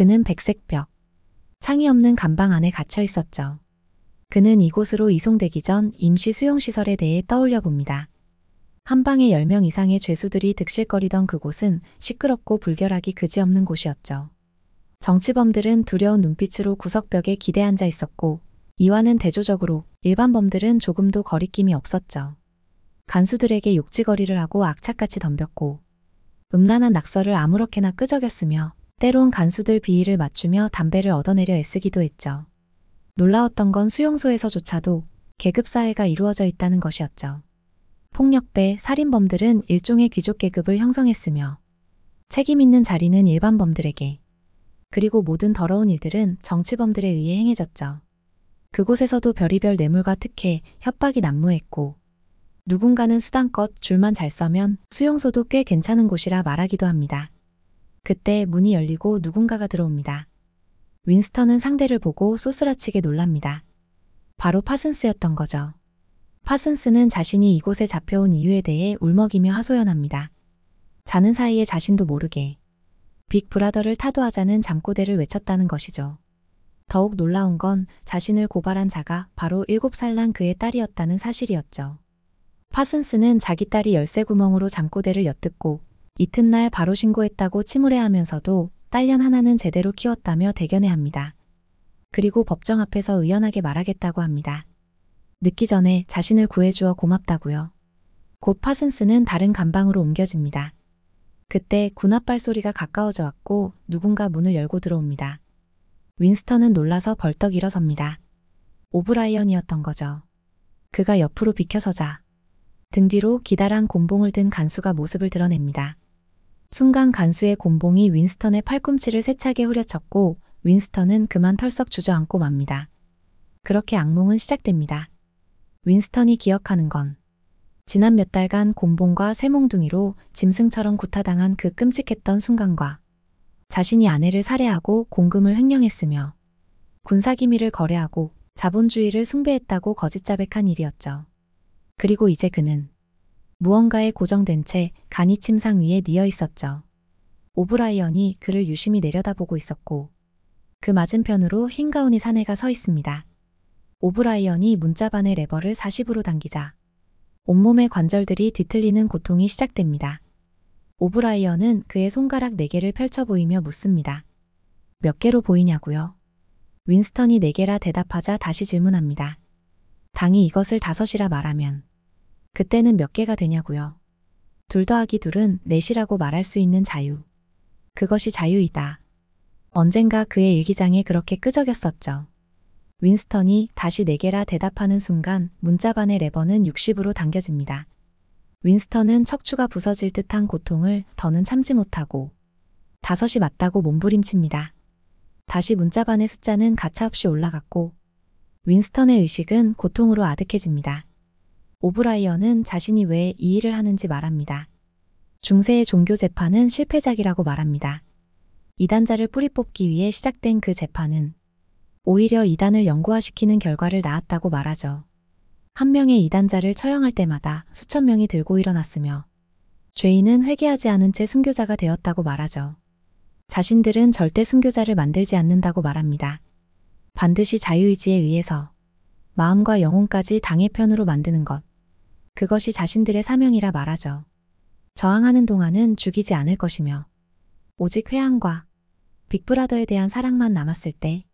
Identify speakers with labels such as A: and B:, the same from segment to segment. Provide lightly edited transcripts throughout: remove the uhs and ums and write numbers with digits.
A: 그는 백색 벽, 창이 없는 감방 안에 갇혀 있었죠. 그는 이곳으로 이송되기 전 임시 수용시설에 대해 떠올려 봅니다. 한 방에 10명 이상의 죄수들이 득실거리던 그곳은 시끄럽고 불결하기 그지없는 곳이었죠. 정치범들은 두려운 눈빛으로 구석벽에 기대 앉아 있었고 이와는 대조적으로 일반 범들은 조금도 거리낌이 없었죠. 간수들에게 욕지거리를 하고 악착같이 덤볐고 음란한 낙서를 아무렇게나 끄적였으며 때론 간수들 비위를 맞추며 담배를 얻어내려 애쓰기도 했죠. 놀라웠던 건 수용소에서조차도 계급사회가 이루어져 있다는 것이었죠. 폭력배, 살인범들은 일종의 귀족 계급을 형성했으며 책임 있는 자리는 일반 범들에게, 그리고 모든 더러운 일들은 정치범들에 의해 행해졌죠. 그곳에서도 별의별 뇌물과 특혜, 협박이 난무했고 누군가는 수단껏 줄만 잘 서면 수용소도 꽤 괜찮은 곳이라 말하기도 합니다. 그때 문이 열리고 누군가가 들어옵니다. 윈스턴은 상대를 보고 쏘스라치게 놀랍니다. 바로 파슨스였던 거죠. 파슨스는 자신이 이곳에 잡혀온 이유에 대해 울먹이며 하소연합니다. 자는 사이에 자신도 모르게 빅브라더를 타도하자는 잠꼬대를 외쳤다는 것이죠. 더욱 놀라운 건 자신을 고발한 자가 바로 7살 난 그의 딸이었다는 사실이었죠. 파슨스는 자기 딸이 열쇠구멍으로 잠꼬대를 엿듣고 이튿날 바로 신고했다고 침울해하면서도 딸년 하나는 제대로 키웠다며 대견해합니다. 그리고 법정 앞에서 의연하게 말하겠다고 합니다. 늦기 전에 자신을 구해주어 고맙다고요. 곧 파슨스는 다른 감방으로 옮겨집니다. 그때 군합발 소리가 가까워져 왔고 누군가 문을 열고 들어옵니다. 윈스턴은 놀라서 벌떡 일어섭니다. 오브라이언이었던 거죠. 그가 옆으로 비켜서자 등 뒤로 기다란 곤봉을 든 간수가 모습을 드러냅니다. 순간 간수의 곤봉이 윈스턴의 팔꿈치를 세차게 후려쳤고 윈스턴은 그만 털썩 주저앉고 맙니다. 그렇게 악몽은 시작됩니다. 윈스턴이 기억하는 건 지난 몇 달간 곤봉과 쇠몽둥이로 짐승처럼 구타당한 그 끔찍했던 순간과 자신이 아내를 살해하고 공금을 횡령했으며 군사기밀을 거래하고 자본주의를 숭배했다고 거짓자백한 일이었죠. 그리고 이제 그는 무언가에 고정된 채 간이 침상 위에 뉘어 있었죠. 오브라이언이 그를 유심히 내려다보고 있었고 그 맞은편으로 흰 가운이 사내가 서 있습니다. 오브라이언이 문자반의 레버를 40으로 당기자 온몸의 관절들이 뒤틀리는 고통이 시작됩니다. 오브라이언은 그의 손가락 4개를 펼쳐 보이며 묻습니다. 몇 개로 보이냐고요? 윈스턴이 4개라 대답하자 다시 질문합니다. 당이 이것을 5이라 말하면 그때는 몇 개가 되냐고요? 2 더하기 2은 4이라고 말할 수 있는 자유. 그것이 자유이다. 언젠가 그의 일기장에 그렇게 끄적였었죠. 윈스턴이 다시 4개라 대답하는 순간 문자반의 레버는 60으로 당겨집니다. 윈스턴은 척추가 부서질 듯한 고통을 더는 참지 못하고 5이 맞다고 몸부림칩니다. 다시 문자반의 숫자는 가차없이 올라갔고 윈스턴의 의식은 고통으로 아득해집니다. 오브라이언은 자신이 왜 이 일을 하는지 말합니다. 중세의 종교 재판은 실패작이라고 말합니다. 이단자를 뿌리 뽑기 위해 시작된 그 재판은 오히려 이단을 영구화시키는 결과를 낳았다고 말하죠. 한 명의 이단자를 처형할 때마다 수천 명이 들고 일어났으며 죄인은 회개하지 않은 채 순교자가 되었다고 말하죠. 자신들은 절대 순교자를 만들지 않는다고 말합니다. 반드시 자유의지에 의해서 마음과 영혼까지 당의 편으로 만드는 것. 그것이 자신들의 사명이라 말하죠. 저항하는 동안은 죽이지 않을 것이며 오직 회항과 빅브라더에 대한 사랑만 남았을 때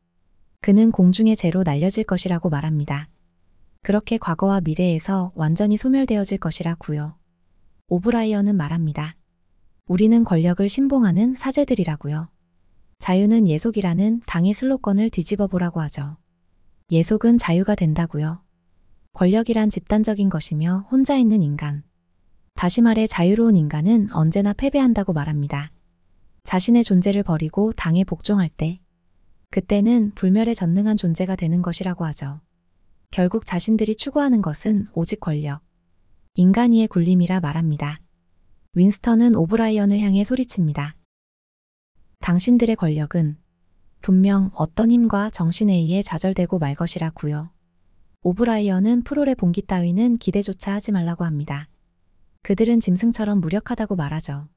A: 그는 공중의 재로 날려질 것이라고 말합니다. 그렇게 과거와 미래에서 완전히 소멸되어질 것이라고요. 오브라이언은 말합니다. 우리는 권력을 신봉하는 사제들이라고요. 자유는 예속이라는 당의 슬로건을 뒤집어 보라고 하죠. 예속은 자유가 된다고요. 권력이란 집단적인 것이며 혼자 있는 인간. 다시 말해 자유로운 인간은 언제나 패배한다고 말합니다. 자신의 존재를 버리고 당에 복종할 때 그때는 불멸에 전능한 존재가 되는 것이라고 하죠. 결국 자신들이 추구하는 것은 오직 권력, 인간 위의 굴림이라 말합니다. 윈스턴은 오브라이언을 향해 소리칩니다. 당신들의 권력은 분명 어떤 힘과 정신에 의해 좌절되고 말 것이라고요. 오브라이언은 프롤의 봉기 따위는 기대조차 하지 말라고 합니다. 그들은 짐승처럼 무력하다고 말하죠.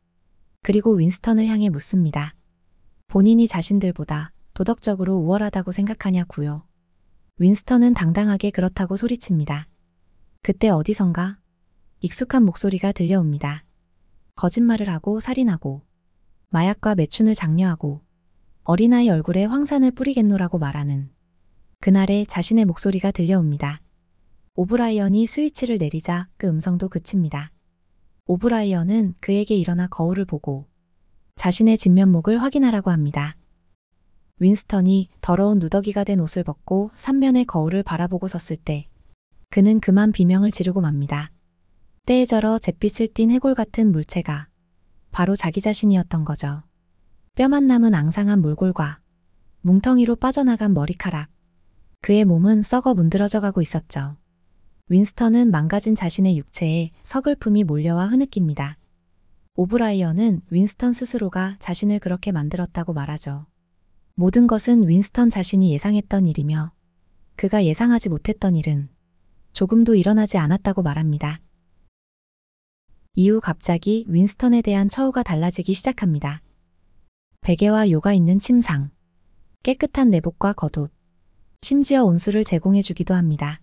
A: 그리고 윈스턴을 향해 묻습니다. 본인이 자신들보다 도덕적으로 우월하다고 생각하냐고요. 윈스턴은 당당하게 그렇다고 소리칩니다. 그때 어디선가 익숙한 목소리가 들려옵니다. 거짓말을 하고 살인하고 마약과 매춘을 장려하고 어린아이 얼굴에 황산을 뿌리겠노라고 말하는 그날의 자신의 목소리가 들려옵니다. 오브라이언이 스위치를 내리자 그 음성도 그칩니다. 오브라이언은 그에게 일어나 거울을 보고 자신의 진면목을 확인하라고 합니다. 윈스턴이 더러운 누더기가 된 옷을 벗고 삼면의 거울을 바라보고 섰을 때 그는 그만 비명을 지르고 맙니다. 때에 절어 잿빛을 띤 해골 같은 물체가 바로 자기 자신이었던 거죠. 뼈만 남은 앙상한 몰골과 뭉텅이로 빠져나간 머리카락. 그의 몸은 썩어 문드러져 가고 있었죠. 윈스턴은 망가진 자신의 육체에 서글픔이 몰려와 흐느낍니다. 오브라이언은 윈스턴 스스로가 자신을 그렇게 만들었다고 말하죠. 모든 것은 윈스턴 자신이 예상했던 일이며 그가 예상하지 못했던 일은 조금도 일어나지 않았다고 말합니다. 이후 갑자기 윈스턴에 대한 처우가 달라지기 시작합니다. 베개와 요가 있는 침상, 깨끗한 내복과 겉옷, 심지어 온수를 제공해 주기도 합니다.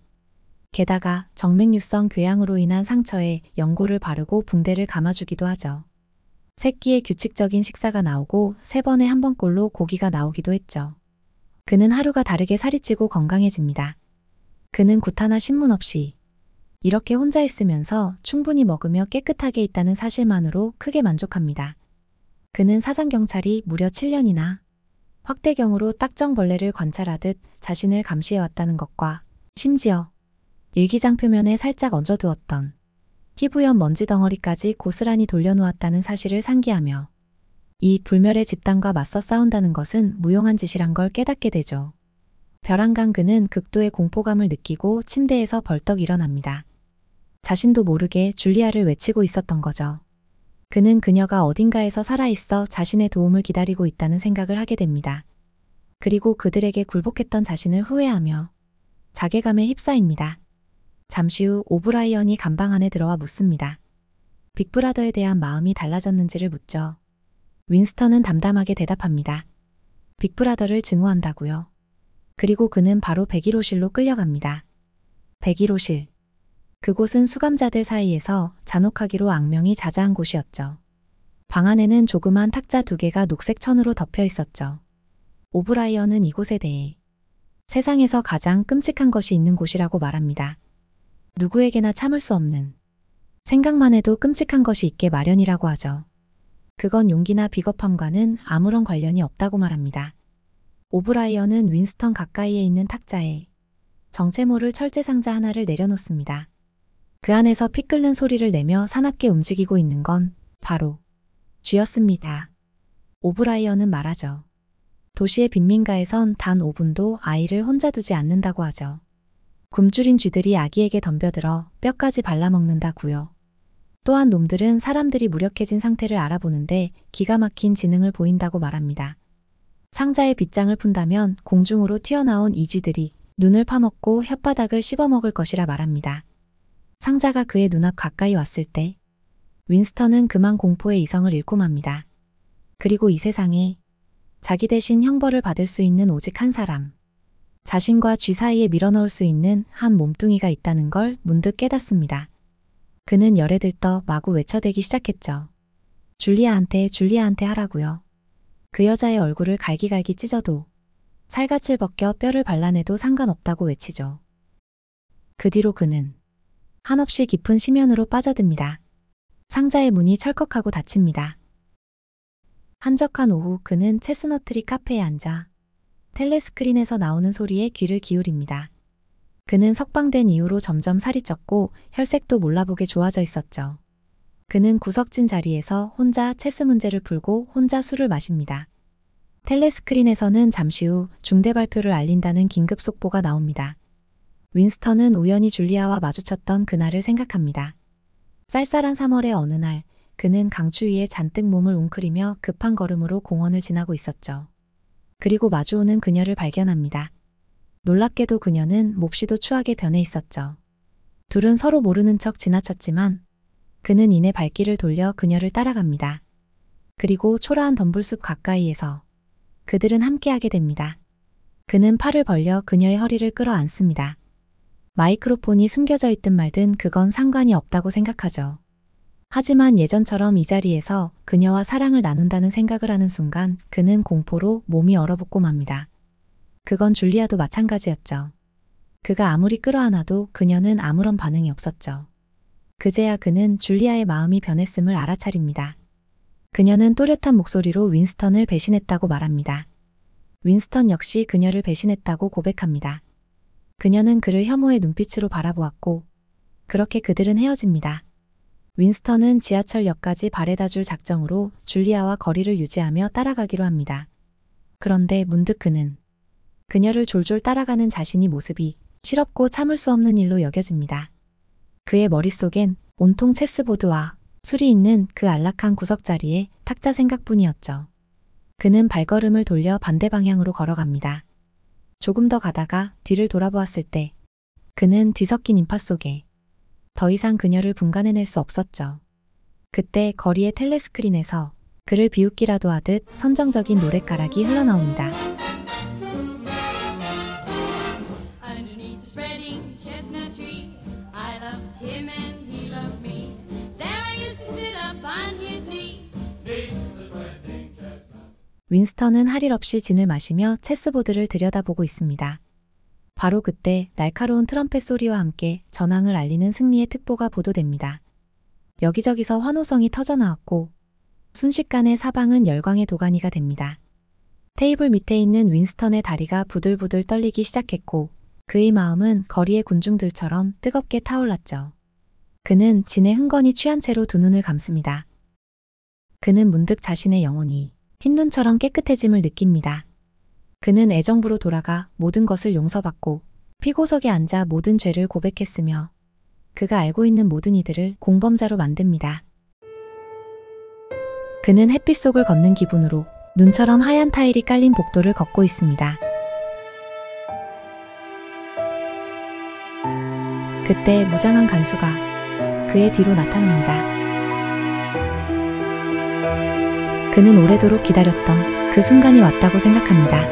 A: 게다가 정맥류성 궤양으로 인한 상처에 연고를 바르고 붕대를 감아주기도 하죠. 세 끼의 규칙적인 식사가 나오고 3번에 한 번꼴로 고기가 나오기도 했죠. 그는 하루가 다르게 살이 찌고 건강해집니다. 그는 구타나 신문 없이 이렇게 혼자 있으면서 충분히 먹으며 깨끗하게 있다는 사실만으로 크게 만족합니다. 그는 사장경찰이 무려 7년이나 확대경으로 딱정벌레를 관찰하듯 자신을 감시해왔다는 것과 심지어 일기장 표면에 살짝 얹어두었던 피부염 먼지 덩어리까지 고스란히 돌려놓았다는 사실을 상기하며 이 불멸의 집단과 맞서 싸운다는 것은 무용한 짓이란 걸 깨닫게 되죠. 벼랑간 그는 극도의 공포감을 느끼고 침대에서 벌떡 일어납니다. 자신도 모르게 줄리아를 외치고 있었던 거죠. 그는 그녀가 어딘가에서 살아있어 자신의 도움을 기다리고 있다는 생각을 하게 됩니다. 그리고 그들에게 굴복했던 자신을 후회하며 자괴감에 휩싸입니다. 잠시 후 오브라이언이 감방 안에 들어와 묻습니다. 빅브라더에 대한 마음이 달라졌는지를 묻죠. 윈스턴은 담담하게 대답합니다. 빅브라더를 증오한다고요. 그리고 그는 바로 101호실로 끌려갑니다. 101호실. 그곳은 수감자들 사이에서 잔혹하기로 악명이 자자한 곳이었죠. 방 안에는 조그만 탁자 2개가 녹색 천으로 덮여 있었죠. 오브라이언은 이곳에 대해 세상에서 가장 끔찍한 것이 있는 곳이라고 말합니다. 누구에게나 참을 수 없는, 생각만 해도 끔찍한 것이 있게 마련이라고 하죠. 그건 용기나 비겁함과는 아무런 관련이 없다고 말합니다. 오브라이언은 윈스턴 가까이에 있는 탁자에 정체모를 철제 상자 하나를 내려놓습니다. 그 안에서 피 끓는 소리를 내며 사납게 움직이고 있는 건 바로 쥐였습니다. 오브라이언은 말하죠. 도시의 빈민가에선 단 5분도 아이를 혼자 두지 않는다고 하죠. 굶주린 쥐들이 아기에게 덤벼들어 뼈까지 발라먹는다고요. 또한 놈들은 사람들이 무력해진 상태를 알아보는데 기가 막힌 지능을 보인다고 말합니다. 상자의 빗장을 푼다면 공중으로 튀어나온 이 쥐들이 눈을 파먹고 혓바닥을 씹어먹을 것이라 말합니다. 상자가 그의 눈앞 가까이 왔을 때 윈스턴은 그만 공포의 이성을 잃고 맙니다. 그리고 이 세상에 자기 대신 형벌을 받을 수 있는 오직 한 사람, 자신과 쥐 사이에 밀어넣을 수 있는 한 몸뚱이가 있다는 걸 문득 깨닫습니다. 그는 열에 들떠 마구 외쳐대기 시작했죠. 줄리아한테 하라고요. 그 여자의 얼굴을 갈기갈기 찢어도 살갗을 벗겨 뼈를 발라내도 상관없다고 외치죠. 그 뒤로 그는 한없이 깊은 심연으로 빠져듭니다. 상자의 문이 철컥하고 닫힙니다. 한적한 오후 그는 체스너트리 카페에 앉아 텔레스크린에서 나오는 소리에 귀를 기울입니다. 그는 석방된 이후로 점점 살이 쪘고 혈색도 몰라보게 좋아져 있었죠. 그는 구석진 자리에서 혼자 체스 문제를 풀고 혼자 술을 마십니다. 텔레스크린에서는 잠시 후 중대 발표를 알린다는 긴급 속보가 나옵니다. 윈스턴은 우연히 줄리아와 마주쳤던 그날을 생각합니다. 쌀쌀한 3월의 어느 날 그는 강추 위에 잔뜩 몸을 웅크리며 급한 걸음으로 공원을 지나고 있었죠. 그리고 마주오는 그녀를 발견합니다. 놀랍게도 그녀는 몹시도 추하게 변해 있었죠. 둘은 서로 모르는 척 지나쳤지만 그는 이내 발길을 돌려 그녀를 따라갑니다. 그리고 초라한 덤불숲 가까이에서 그들은 함께하게 됩니다. 그는 팔을 벌려 그녀의 허리를 끌어안습니다. 마이크로폰이 숨겨져 있든 말든 그건 상관이 없다고 생각하죠. 하지만 예전처럼 이 자리에서 그녀와 사랑을 나눈다는 생각을 하는 순간 그는 공포로 몸이 얼어붙고 맙니다. 그건 줄리아도 마찬가지였죠. 그가 아무리 끌어안아도 그녀는 아무런 반응이 없었죠. 그제야 그는 줄리아의 마음이 변했음을 알아차립니다. 그녀는 또렷한 목소리로 윈스턴을 배신했다고 말합니다. 윈스턴 역시 그녀를 배신했다고 고백합니다. 그녀는 그를 혐오의 눈빛으로 바라보았고 그렇게 그들은 헤어집니다. 윈스턴은 지하철역까지 바래다줄 작정으로 줄리아와 거리를 유지하며 따라가기로 합니다. 그런데 문득 그는 그녀를 졸졸 따라가는 자신이 모습이 실없고 참을 수 없는 일로 여겨집니다. 그의 머릿속엔 온통 체스보드와 술이 있는 그 안락한 구석자리에 탁자 생각뿐이었죠. 그는 발걸음을 돌려 반대 방향으로 걸어갑니다. 조금 더 가다가 뒤를 돌아보았을 때 그는 뒤섞인 인파 속에 더 이상 그녀를 분간해낼 수 없었죠. 그때 거리의 텔레스크린에서 그를 비웃기라도 하듯 선정적인 노랫가락이 흘러나옵니다. 윈스턴은 할 일 없이 진을 마시며 체스보드를 들여다보고 있습니다. 바로 그때 날카로운 트럼펫 소리와 함께 전황을 알리는 승리의 특보가 보도됩니다. 여기저기서 환호성이 터져나왔고 순식간에 사방은 열광의 도가니가 됩니다. 테이블 밑에 있는 윈스턴의 다리가 부들부들 떨리기 시작했고 그의 마음은 거리의 군중들처럼 뜨겁게 타올랐죠. 그는 진에 흥건히 취한 채로 두 눈을 감습니다. 그는 문득 자신의 영혼이 흰눈처럼 깨끗해짐을 느낍니다. 그는 애정부로 돌아가 모든 것을 용서받고 피고석에 앉아 모든 죄를 고백했으며 그가 알고 있는 모든 이들을 공범자로 만듭니다. 그는 햇빛 속을 걷는 기분으로 눈처럼 하얀 타일이 깔린 복도를 걷고 있습니다. 그때 무장한 간수가 그의 뒤로 나타납니다. 그는 오래도록 기다렸던 그 순간이 왔다고 생각합니다.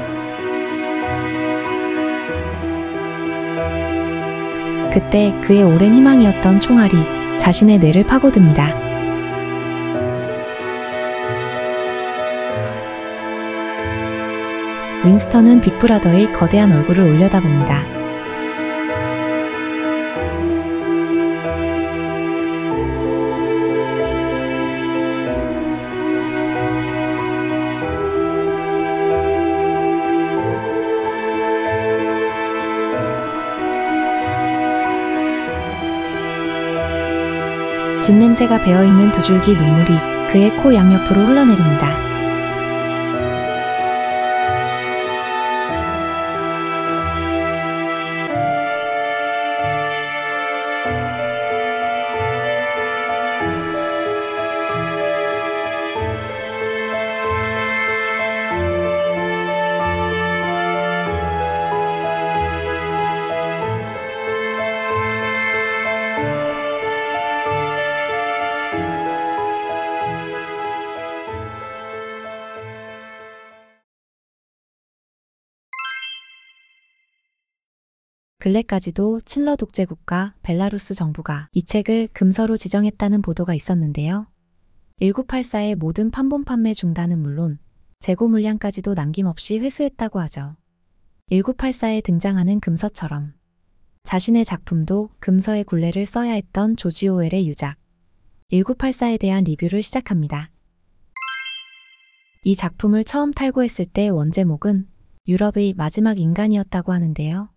A: 그때 그의 오랜 희망이었던 총알이 자신의 뇌를 파고듭니다. 윈스턴은 빅브라더의 거대한 얼굴을 올려다봅니다. 진 냄새가 배어있는 두 줄기 눈물이 그의 코 양옆으로 흘러내립니다. 근래까지도 칠러 독재국가 벨라루스 정부가 이 책을 금서로 지정했다는 보도가 있었는데요. 1984의 모든 판본 판매 중단은 물론 재고 물량까지도 남김없이 회수했다고 하죠. 1984에 등장하는 금서처럼 자신의 작품도 금서의 굴레를 써야 했던 조지 오웰의 유작 1984에 대한 리뷰를 시작합니다. 이 작품을 처음 탈고했을 때 원제목은 유럽의 마지막 인간이었다고 하는데요.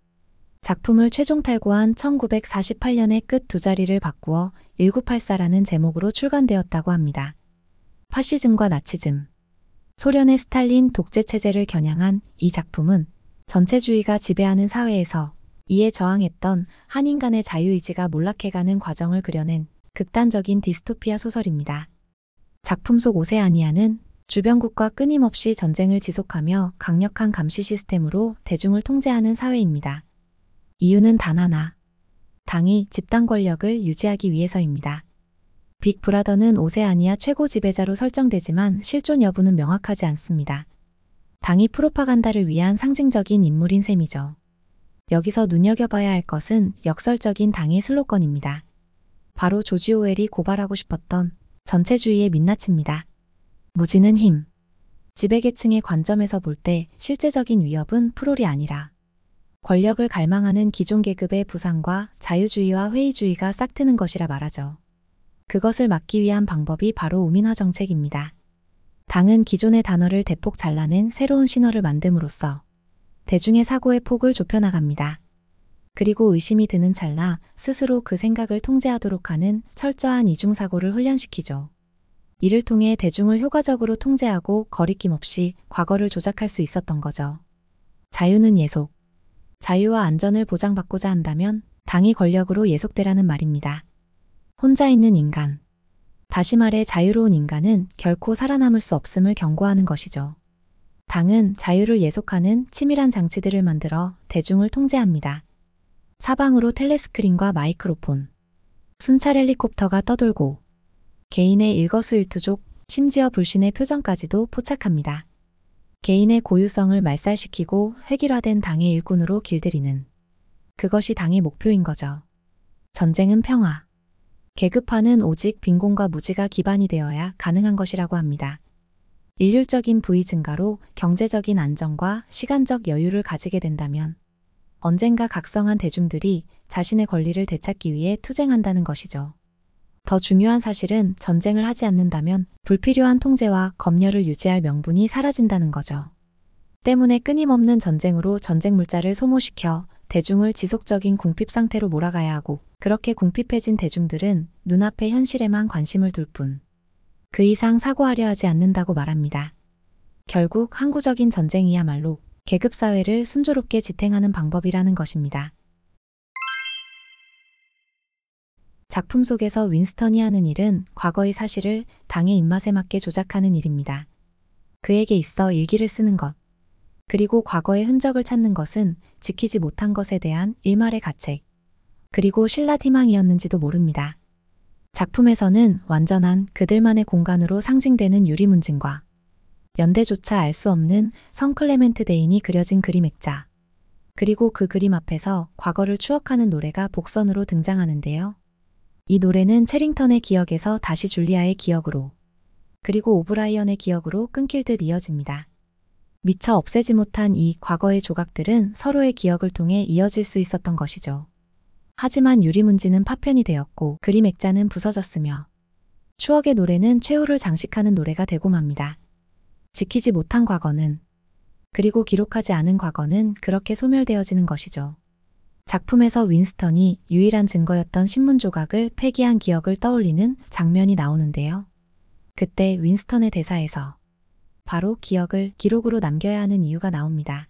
A: 작품을 최종 탈고한 1948년의 끝 두 자리를 바꾸어 1984라는 제목으로 출간되었다고 합니다. 파시즘과 나치즘, 소련의 스탈린 독재 체제를 겨냥한 이 작품은 전체주의가 지배하는 사회에서 이에 저항했던 한 인간의 자유의지가 몰락해가는 과정을 그려낸 극단적인 디스토피아 소설입니다. 작품 속 오세아니아는 주변국과 끊임없이 전쟁을 지속하며 강력한 감시 시스템으로 대중을 통제하는 사회입니다. 이유는 단 하나, 당이 집단 권력을 유지하기 위해서입니다. 빅브라더는 오세아니아 최고 지배자로 설정되지만 실존 여부는 명확하지 않습니다. 당이 프로파간다를 위한 상징적인 인물인 셈이죠. 여기서 눈여겨봐야 할 것은 역설적인 당의 슬로건입니다. 바로 조지 오웰이 고발하고 싶었던 전체주의의 민낯입니다. 무지는 힘. 지배계층의 관점에서 볼 때 실제적인 위협은 프롤이 아니라 권력을 갈망하는 기존 계급의 부상과 자유주의와 회의주의가 싹트는 것이라 말하죠. 그것을 막기 위한 방법이 바로 우민화 정책입니다. 당은 기존의 단어를 대폭 잘라낸 새로운 신어를 만듦으로써 대중의 사고의 폭을 좁혀나갑니다. 그리고 의심이 드는 찰나 스스로 그 생각을 통제하도록 하는 철저한 이중사고를 훈련시키죠. 이를 통해 대중을 효과적으로 통제하고 거리낌 없이 과거를 조작할 수 있었던 거죠. 자유는 예속. 자유와 안전을 보장받고자 한다면 당이 권력으로 예속되라는 말입니다. 혼자 있는 인간. 다시 말해 자유로운 인간은 결코 살아남을 수 없음을 경고하는 것이죠. 당은 자유를 예속하는 치밀한 장치들을 만들어 대중을 통제합니다. 사방으로 텔레스크린과 마이크로폰, 순찰 헬리콥터가 떠돌고 개인의 일거수일투족, 심지어 불신의 표정까지도 포착합니다. 개인의 고유성을 말살시키고 획일화된 당의 일꾼으로 길들이는 그것이 당의 목표인 거죠. 전쟁은 평화. 계급화는 오직 빈곤과 무지가 기반이 되어야 가능한 것이라고 합니다. 일률적인 부의 증가로 경제적인 안정과 시간적 여유를 가지게 된다면 언젠가 각성한 대중들이 자신의 권리를 되찾기 위해 투쟁한다는 것이죠. 더 중요한 사실은 전쟁을 하지 않는다면 불필요한 통제와 검열을 유지할 명분이 사라진다는 거죠. 때문에 끊임없는 전쟁으로 전쟁 물자를 소모시켜 대중을 지속적인 궁핍 상태로 몰아가야 하고 그렇게 궁핍해진 대중들은 눈앞의 현실에만 관심을 둘 뿐 그 이상 사고하려 하지 않는다고 말합니다. 결국 항구적인 전쟁이야말로 계급사회를 순조롭게 지탱하는 방법이라는 것입니다. 작품 속에서 윈스턴이 하는 일은 과거의 사실을 당의 입맛에 맞게 조작하는 일입니다. 그에게 있어 일기를 쓰는 것, 그리고 과거의 흔적을 찾는 것은 지키지 못한 것에 대한 일말의 가책, 그리고 신라 희망이었는지도 모릅니다. 작품에서는 완전한 그들만의 공간으로 상징되는 유리문진과 연대조차 알 수 없는 성 클레멘트 대인이 그려진 그림 액자, 그리고 그 그림 앞에서 과거를 추억하는 노래가 복선으로 등장하는데요. 이 노래는 체링턴의 기억에서 다시 줄리아의 기억으로, 그리고 오브라이언의 기억으로 끊길 듯 이어집니다. 미처 없애지 못한 이 과거의 조각들은 서로의 기억을 통해 이어질 수 있었던 것이죠. 하지만 유리문지는 파편이 되었고 그림 액자는 부서졌으며 추억의 노래는 최후를 장식하는 노래가 되고 맙니다. 지키지 못한 과거는, 그리고 기록하지 않은 과거는 그렇게 소멸되어지는 것이죠. 작품에서 윈스턴이 유일한 증거였던 신문 조각을 폐기한 기억을 떠올리는 장면이 나오는데요. 그때 윈스턴의 대사에서 바로 기억을 기록으로 남겨야 하는 이유가 나옵니다.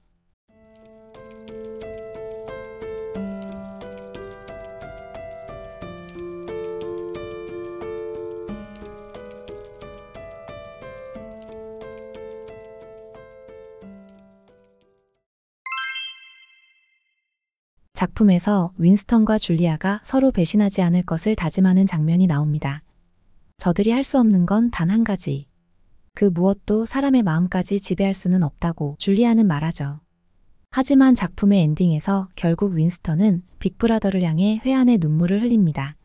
A: 작품에서 윈스턴과 줄리아가 서로 배신하지 않을 것을 다짐하는 장면이 나옵니다. 저들이 할 수 없는 건 단 한 가지. 그 무엇도 사람의 마음까지 지배할 수는 없다고 줄리아는 말하죠. 하지만 작품의 엔딩에서 결국 윈스턴은 빅브라더를 향해 회한의 눈물을 흘립니다.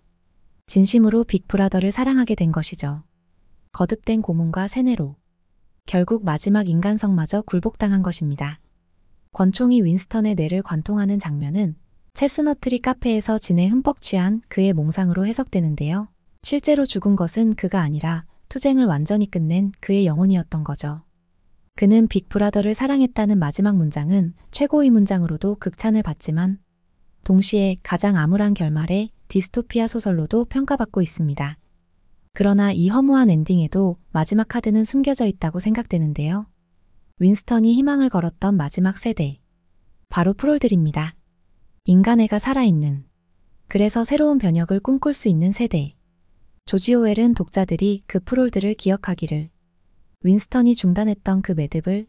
A: 진심으로 빅브라더를 사랑하게 된 것이죠. 거듭된 고문과 세뇌로 결국 마지막 인간성마저 굴복당한 것입니다. 권총이 윈스턴의 뇌를 관통하는 장면은 체스너트리 카페에서 진에 흠뻑 취한 그의 몽상으로 해석되는데요. 실제로 죽은 것은 그가 아니라 투쟁을 완전히 끝낸 그의 영혼이었던 거죠. 그는 빅브라더를 사랑했다는 마지막 문장은 최고의 문장으로도 극찬을 받지만 동시에 가장 암울한 결말의 디스토피아 소설로도 평가받고 있습니다. 그러나 이 허무한 엔딩에도 마지막 카드는 숨겨져 있다고 생각되는데요. 윈스턴이 희망을 걸었던 마지막 세대, 바로 프롤들입니다. 인간애가 살아있는, 그래서 새로운 변혁을 꿈꿀 수 있는 세대. 조지 오웰은 독자들이 그 프롤들을 기억하기를, 윈스턴이 중단했던 그 매듭을,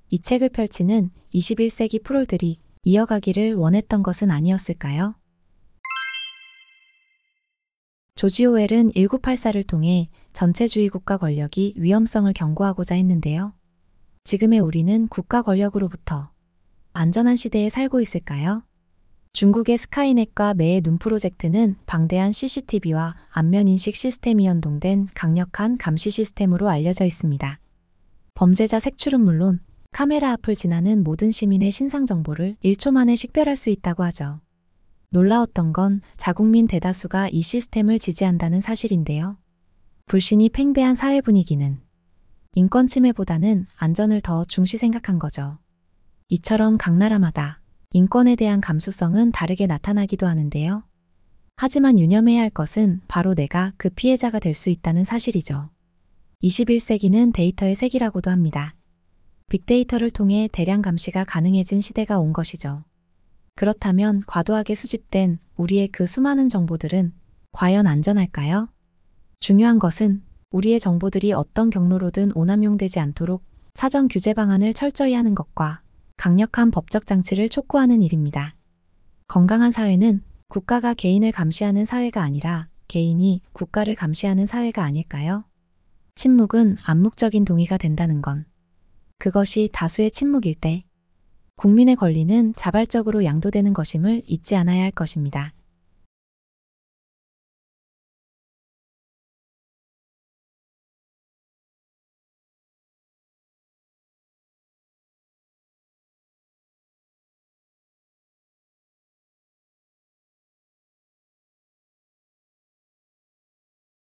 A: 이 책을 펼치는 21세기 프롤들이 이어가기를 원했던 것은 아니었을까요? 조지 오웰은 1984를 통해 전체주의 국가 권력이 위험성을 경고하고자 했는데요. 지금의 우리는 국가 권력으로부터 안전한 시대에 살고 있을까요? 중국의 스카이넷과 매의 눈 프로젝트는 방대한 CCTV와 안면인식 시스템이 연동된 강력한 감시 시스템으로 알려져 있습니다. 범죄자 색출은 물론 카메라 앞을 지나는 모든 시민의 신상 정보를 1초 만에 식별할 수 있다고 하죠. 놀라웠던 건 자국민 대다수가 이 시스템을 지지한다는 사실인데요. 불신이 팽배한 사회 분위기는 인권 침해보다는 안전을 더 중시 생각한 거죠. 이처럼 각 나라마다 인권에 대한 감수성은 다르게 나타나기도 하는데요. 하지만 유념해야 할 것은 바로 내가 그 피해자가 될 수 있다는 사실이죠. 21세기는 데이터의 세기라고도 합니다. 빅데이터를 통해 대량 감시가 가능해진 시대가 온 것이죠. 그렇다면 과도하게 수집된 우리의 그 수많은 정보들은 과연 안전할까요? 중요한 것은 우리의 정보들이 어떤 경로로든 오남용되지 않도록 사전 규제 방안을 철저히 하는 것과 강력한 법적 장치를 촉구하는 일입니다. 건강한 사회는 국가가 개인을 감시하는 사회가 아니라 개인이 국가를 감시하는 사회가 아닐까요? 침묵은 암묵적인 동의가 된다는 건 그것이 다수의 침묵일 때 국민의 권리는 자발적으로 양도되는 것임을 잊지 않아야 할 것입니다.